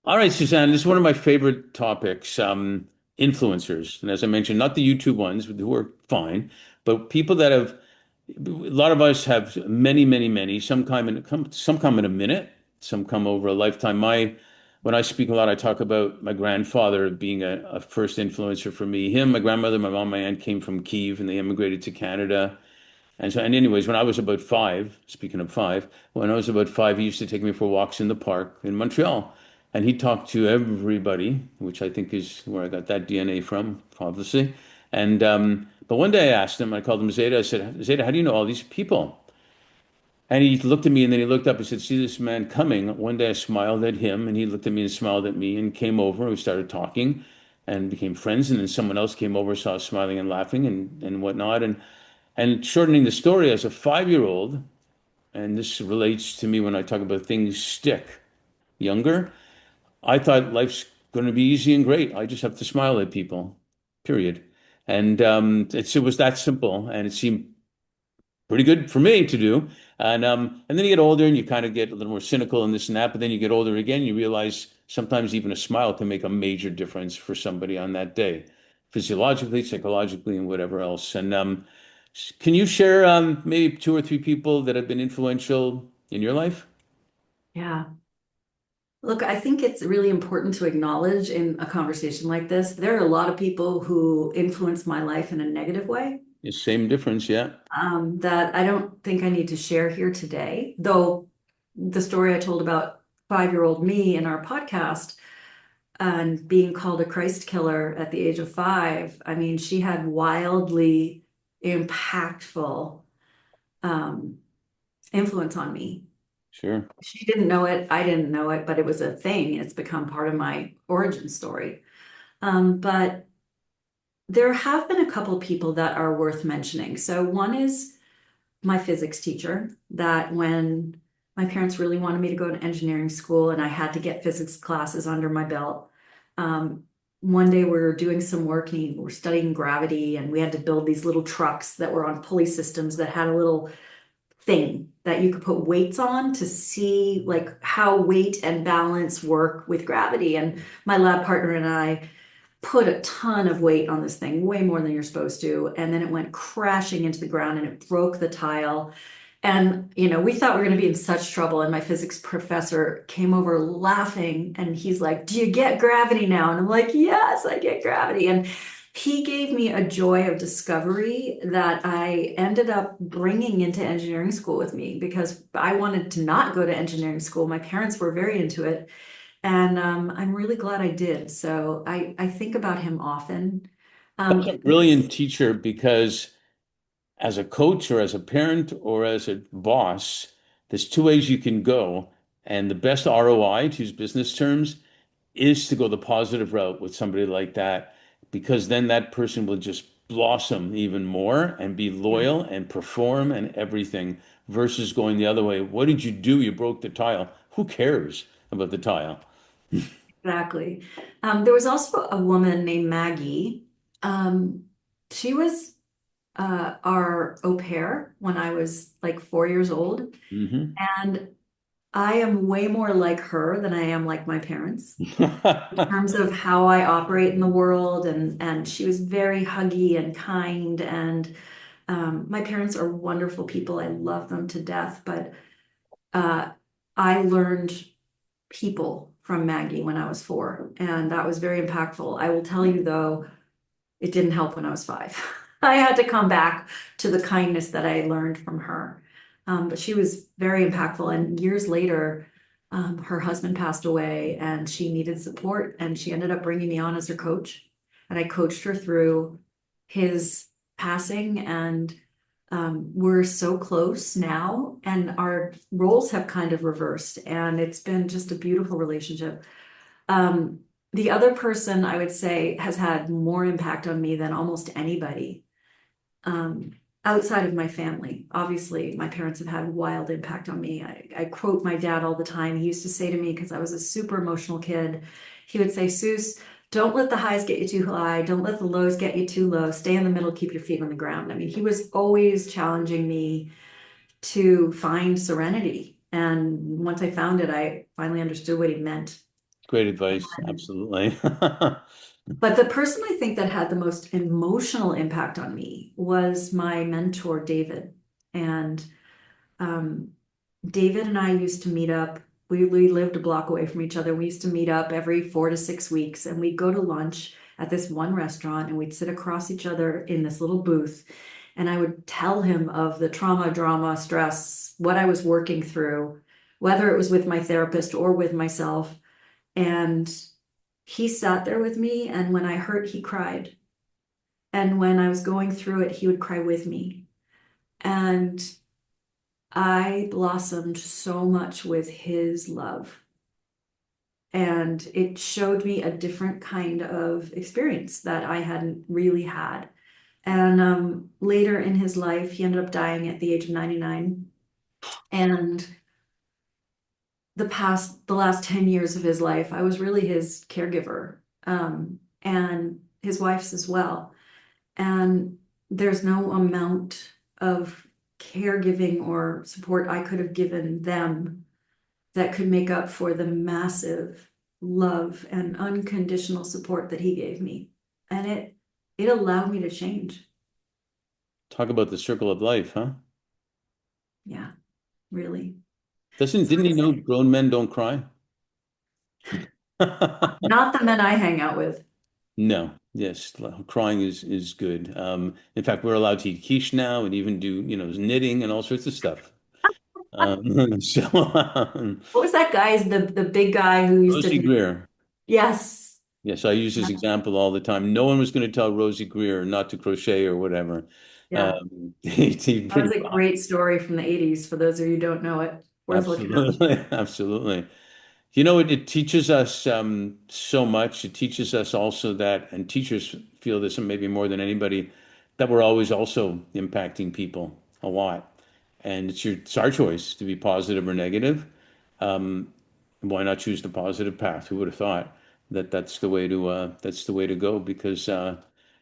All right, Suzanne, this is one of my favorite topics, influencers. And as I mentioned, not the YouTube ones who are fine, but people that have, a lot of us have many, many, many, some come in a minute, some come over a lifetime. When I speak a lot, I talk about my grandfather being a first influencer for me. Him, my grandmother, my mom, my aunt came from Kiev and they immigrated to Canada. And anyways, when I was about five, speaking of five, when I was about five, he used to take me for walks in the park in Montreal. And he talked to everybody, which I think is where I got that DNA from, obviously. But one day I asked him, I called him Zeta, I said, Zeta, how do you know all these people? And he looked at me and then he looked up and said, see this man coming. One day I smiled at him and he looked at me and smiled at me and came over. We started talking and became friends. And then someone else came over, saw us smiling and laughing and whatnot. And shortening the story, as a 5-year-old, and this relates to me when I talk about things stick younger, I thought life's going to be easy and great. I just have to smile at people, period. And it was that simple, and it seemed pretty good for me to do. And then you get older and you kind of get a little more cynical and this and that. But then you get older again, you realize sometimes even a smile can make a major difference for somebody on that day, physiologically, psychologically, and whatever else. And can you share maybe two or three people that have been influential in your life? Yeah. Look, I think it's really important to acknowledge in a conversation like this, there are a lot of people who influence my life in a negative way, Yeah, same difference, yeah. that I don't think I need to share here today. Though the story I told about 5-year-old me in our podcast and being called a Christ killer at the age of 5, I mean, she had wildly impactful um, influence on me. Sure. She didn't know it, I didn't know it, but it was a thing. It's become part of my origin story. But there have been a couple people that are worth mentioning. So one is my physics teacher, that when my parents really wanted me to go to engineering school and I had to get physics classes under my belt. Um, One day we were doing some work and we were studying gravity and we had to build these little trucks that were on pulley systems that had a little thing that you could put weights on to see like how weight and balance work with gravity. And my lab partner and I put a ton of weight on this thing, way more than you're supposed to. And then it went crashing into the ground and it broke the tile. And, we thought we were going to be in such trouble. And my physics professor came over laughing and he's like, do you get gravity now? And I'm like, yes, I get gravity. And he gave me a joy of discovery that I ended up bringing into engineering school with me because I wanted to not go to engineering school. My parents were very into it. And I'm really glad I did. So I think about him often. That's a brilliant teacher because as a coach or as a parent or as a boss, there's two ways you can go. And the best ROI, to use business terms, is to go the positive route with somebody like that, because then that person will just blossom even more and be Yeah, loyal and perform and everything versus going the other way. What did you do? You broke the tile. Who cares about the tile? exactly. There was also a woman named Maggie. Um, she was our au pair when I was like 4 years old. Hmm. And I am way more like her than I am like my parents in terms of how I operate in the world. And she was very huggy and kind. And my parents are wonderful people. I love them to death. But uh, I learned people from Maggie when I was 4, and that was very impactful. I will tell you though, it didn't help when I was 5. I had to come back to the kindness that I learned from her. But she was very impactful. And years later, her husband passed away and she needed support. And she ended up bringing me on as her coach. And I coached her through his passing. And we're so close now. And our roles have kind of reversed. And it's been just a beautiful relationship. Um, the other person I would say has had more impact on me than almost anybody, um, outside of my family. Obviously, my parents have had wild impact on me. I quote my dad all the time. He used to say to me, because I was a super emotional kid, he would say, Seuss, don't let the highs get you too high. Don't let the lows get you too low. Stay in the middle, keep your feet on the ground. I mean, he was always challenging me to find serenity. And once I found it, I finally understood what he meant. Great advice. Absolutely. But the person I think that had the most emotional impact on me was my mentor, David. And um, David and I used to meet up. We lived a block away from each other. We used to meet up every 4 to 6 weeks, and we'd go to lunch at this one restaurant, and we'd sit across each other in this little booth. And I would tell him of the trauma, drama, stress, what I was working through, whether it was with my therapist or with myself. And he sat there with me, and when I hurt, he cried. And when I was going through it, he would cry with me. And I blossomed so much with his love. And it showed me a different kind of experience that I hadn't really had. And later in his life, he ended up dying at the age of 99. And the last 10 years of his life, I was really his caregiver, and his wife's as well. And there's no amount of caregiving or support I could have given them that could make up for the massive love and unconditional support that he gave me. And it allowed me to change. Talk about the circle of life, huh? Yeah, really. Didn't he know grown men don't cry? Not the men I hang out with. No, yes, crying is good. In fact, we're allowed to eat quiche now and even do, knitting and all sorts of stuff. So What was that guy's the big guy who used Rosie to, Greer. yes. Yes, I use this example all the time. No one was going to tell Rosie Greer not to crochet or whatever. Yeah. He That was pretty a great story from the 80s, for those of you who don't know it. Worth looking up. absolutely, absolutely. It teaches us so much. It teaches us also that, and teachers feel this maybe more than anybody, that we're always also impacting people a lot. And it's our choice to be positive or negative. Why not choose the positive path? Who would have thought that that's the way to go? Because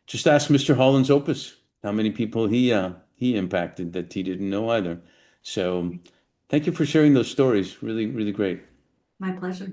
just ask Mr. Holland's Opus how many people he impacted that he didn't know either. So thank you for sharing those stories. Really, really great. My pleasure.